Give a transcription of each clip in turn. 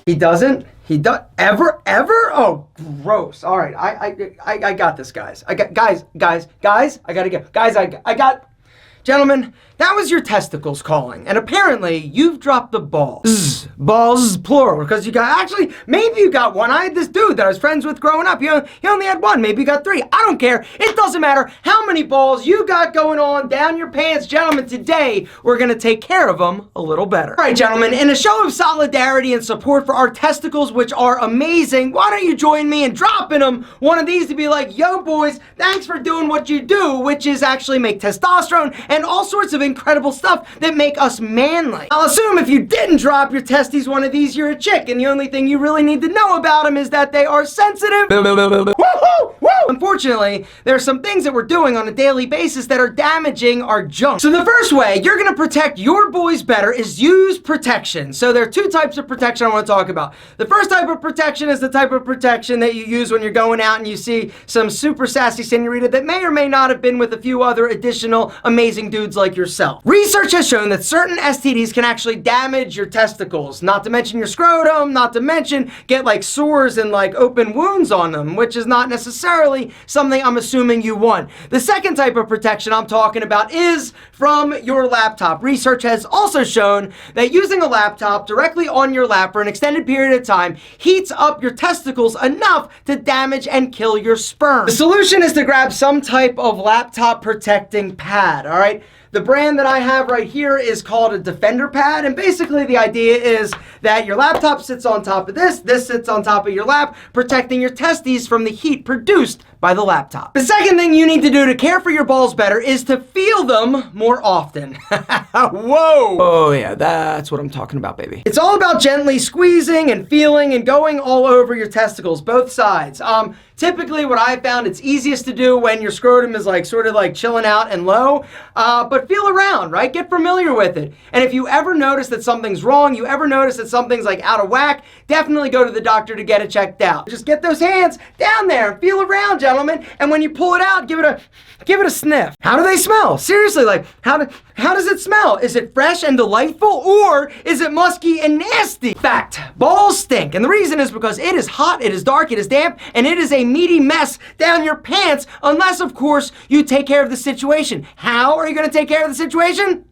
He doesn't? He does? Ever? Oh, gross. All right, I got this, guys. I got, guys, I gotta go. Guys, I got, gentlemen, that was your testicles calling. And apparently, you've dropped the balls. Balls, plural, because you got, actually, maybe you got one. I had this dude that I was friends with growing up. He only had one. Maybe you got three. I don't care. It doesn't matter how many balls you got going on down your pants. Gentlemen, today, we're going to take care of them a little better. All right, gentlemen, in a show of solidarity and support for our testicles, which are amazing, why don't you join me in dropping them one of these to be like, yo, boys, thanks for doing what you do, which is actually make testosterone and all sorts of incredible stuff that make us manly. I'll assume if you didn't drop your testes one of these, you're a chick, and the only thing you really need to know about them is that they are sensitive. Woo-hoo! Woo! Unfortunately, there are some things that we're doing on a daily basis that are damaging our junk. So the first way you're gonna protect your boys better is use protection. So there are two types of protection I want to talk about. The first type of protection is the type of protection that you use when you're going out and you see some super sassy senorita that may or may not have been with a few other additional amazing dudes like yourself. Research has shown that certain STDs can actually damage your testicles, not to mention your scrotum, not to mention get like sores and like open wounds on them, which is not necessarily something I'm assuming you want. The second type of protection I'm talking about is from your laptop. Research has also shown that using a laptop directly on your lap for an extended period of time heats up your testicles enough to damage and kill your sperm. The solution is to grab some type of laptop protecting pad, all right? The brand that I have right here is called a Defender Pad, and basically the idea is that your laptop sits on top of this sits on top of your lap, protecting your testes from the heat produced by the laptop. The second thing you need to do to care for your balls better is to feel them more often. Whoa! Oh yeah, that's what I'm talking about, baby. It's all about gently squeezing and feeling and going all over your testicles, both sides. Typically what I found it's easiest to do when your scrotum is like sort of like chilling out and low, but feel around, right? Get familiar with it. And if you ever notice that something's wrong, you ever notice that something's like out of whack, definitely go to the doctor to get it checked out. Just get those hands down there and feel around, gentlemen. And when you pull it out, give it a sniff. How do they smell? Seriously, like how does it smell? Is it fresh and delightful, or is it musky and nasty? Fact, balls stink. And the reason is because it is hot, it is dark, it is damp, and it is a meaty mess down your pants, unless of course you take care of the situation. How are you gonna take care of the situation?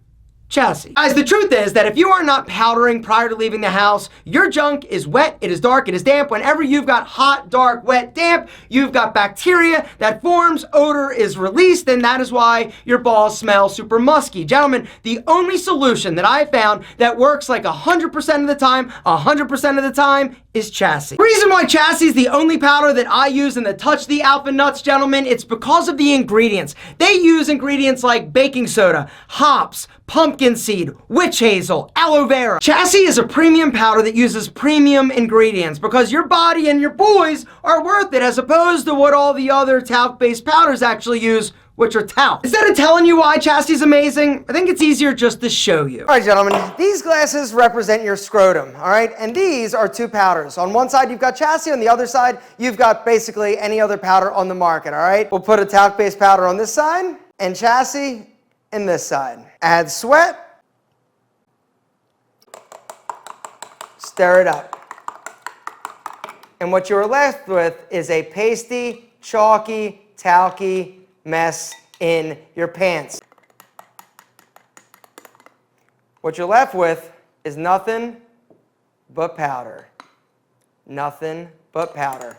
Chassis. Guys, the truth is that if you are not powdering prior to leaving the house, your junk is wet, it is dark, it is damp. Whenever you've got hot, dark, wet, damp, you've got bacteria that forms, odor is released, and that is why your balls smell super musky. Gentlemen, the only solution that I found that works like 100% of the time, 100% of the time, is Chassis. The reason why Chassis is the only powder that I use and that touch the alpha nuts, gentlemen, it's because of the ingredients. They use ingredients like baking soda, hops, pumpkin seed, witch hazel, aloe vera. Chassis is a premium powder that uses premium ingredients because your body and your boys are worth it as opposed to what all the other talc-based powders actually use, which are talc. Instead of telling you why Chassis is amazing, I think it's easier just to show you. All right, gentlemen, these glasses represent your scrotum, all right? And these are two powders. On one side, you've got Chassis. On the other side, you've got basically any other powder on the market, all right? We'll put a talc-based powder on this side and Chassis in this side. Add sweat. Stir it up. And what you're left with is a pasty, chalky, talky mess in your pants. What you're left with is nothing but powder. Nothing but powder.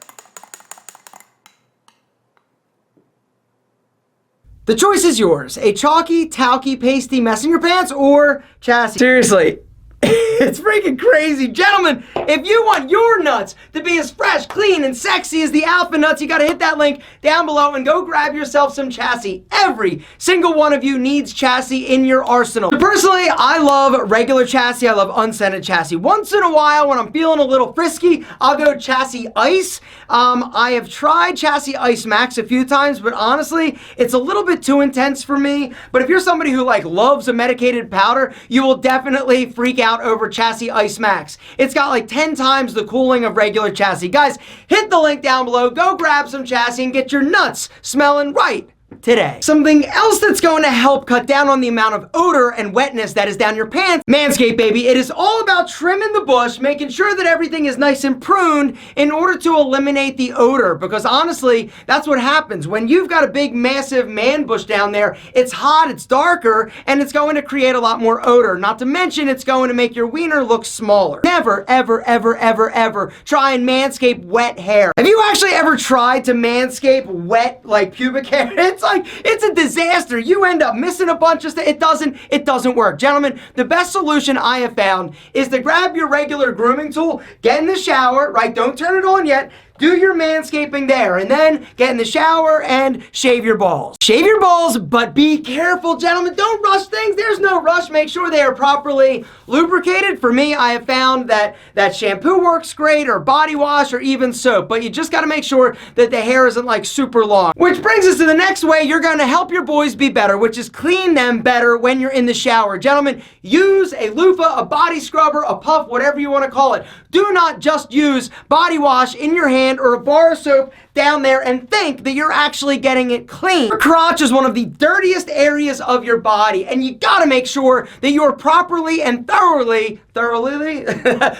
The choice is yours. A chalky, talky, pasty mess in your pants or Chassis. Seriously. It's freaking crazy. Gentlemen, if you want your nuts to be as fresh, clean, and sexy as the alpha nuts, you gotta hit that link down below and go grab yourself some Chassis. Every single one of you needs Chassis in your arsenal. Personally, I love regular Chassis. I love unscented Chassis. Once in a while, when I'm feeling a little frisky, I'll go Chassis Ice. I have tried Chassis Ice Max a few times, but honestly, it's a little bit too intense for me. But if you're somebody who like loves a medicated powder, you will definitely freak out over Chassis Ice Max. It's got like 10 times the cooling of regular Chassis. Guys, hit the link down below, go grab some Chassis and get your nuts smelling right today. Something else that's going to help cut down on the amount of odor and wetness that is down your pants. Manscape, baby. It is all about trimming the bush, making sure that everything is nice and pruned in order to eliminate the odor. Because honestly, that's what happens. When you've got a big, massive man bush down there, it's hot, it's darker, and it's going to create a lot more odor. Not to mention, it's going to make your wiener look smaller. Never, ever, ever, ever, ever try and manscape wet hair. Have you actually ever tried to manscape wet, like, pubic hair? It's a disaster. You end up missing a bunch of stuff. It doesn't work. Gentlemen, the best solution I have found is to grab your regular grooming tool, get in the shower, right? Don't turn it on yet. Do your manscaping there, and then get in the shower and shave your balls. Shave your balls, but be careful, gentlemen. Don't rush things. There's no rush. Make sure they are properly lubricated. For me, I have found that shampoo works great, or body wash, or even soap, but you just got to make sure that the hair isn't like super long. Which brings us to the next way you're going to help your boys be better, which is clean them better when you're in the shower. Gentlemen, use a loofah, a body scrubber, a puff, whatever you want to call it. Do not just use body wash in your hand or a bar of soap down there and think that you're actually getting it clean. Your crotch is one of the dirtiest areas of your body, and you gotta make sure that you're properly and thoroughly, I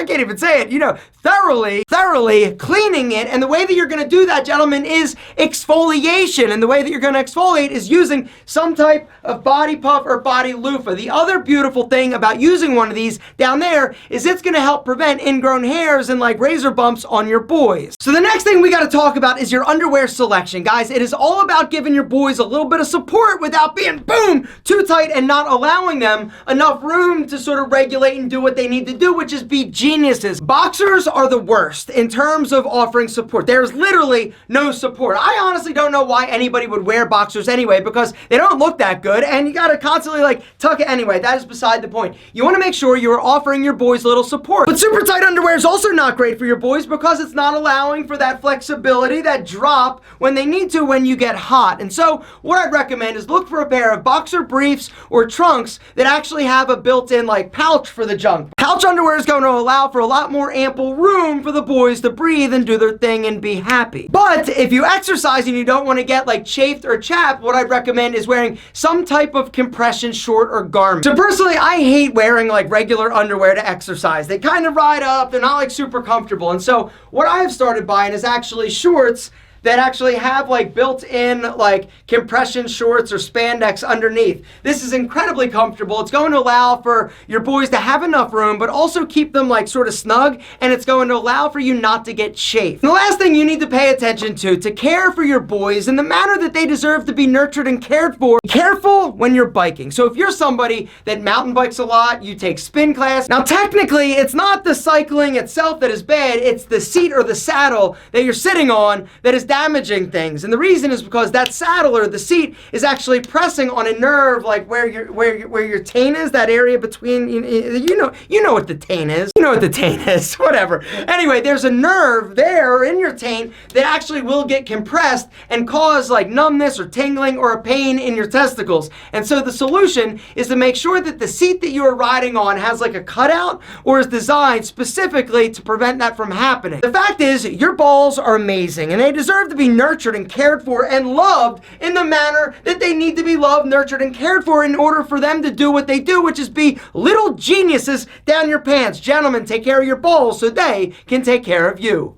can't even say it, thoroughly cleaning it. And the way that you're gonna do that, gentlemen, is exfoliation. And the way that you're gonna exfoliate is using some type of body puff or body loofah. The other beautiful thing about using one of these down there is it's gonna help prevent ingrown hairs and like razor bumps on your boys. So the next thing we got to talk about is your underwear selection. Guys, it is all about giving your boys a little bit of support without being, boom, too tight and not allowing them enough room to sort of regulate and do what they need to do, which is be geniuses. Boxers are the worst in terms of offering support. There's literally no support. I honestly don't know why anybody would wear boxers anyway, because they don't look that good and you got to constantly like tuck it anyway. That is beside the point. You want to make sure you are offering your boys a little support. But super tight underwear is also not great for your boys because it's not allowing for that flexibility, that drop when they need to when you get hot. And so what I'd recommend is look for a pair of boxer briefs or trunks that actually have a built-in like pouch for the junk. Pouch underwear is going to allow for a lot more ample room for the boys to breathe and do their thing and be happy. But if you exercise and you don't want to get like chafed or chapped, what I'd recommend is wearing some type of compression short or garment. So personally, I hate wearing like regular underwear to exercise. They kind of ride up, they're not like super comfortable. And so what I've started buying is actually shorts that actually have like built-in like compression shorts or spandex underneath. This is incredibly comfortable. It's going to allow for your boys to have enough room, but also keep them like sort of snug, and it's going to allow for you not to get chafed. And the last thing you need to pay attention to care for your boys in the manner that they deserve to be nurtured and cared for, be careful when you're biking. So if you're somebody that mountain bikes a lot, you take spin class. Now technically, it's not the cycling itself that is bad, it's the seat or the saddle that you're sitting on that is damaging things. And the reason is because that saddle or the seat is actually pressing on a nerve like where your taint is, that area between, you know what the taint is. You know what the taint is, whatever. Anyway, there's a nerve there in your taint that actually will get compressed and cause like numbness or tingling or a pain in your testicles. And so the solution is to make sure that the seat that you are riding on has like a cutout or is designed specifically to prevent that from happening. The fact is, your balls are amazing and they deserve to be nurtured and cared for and loved in the manner that they need to be loved, nurtured, and cared for in order for them to do what they do, which is be little geniuses down your pants. Gentlemen, take care of your balls so they can take care of you.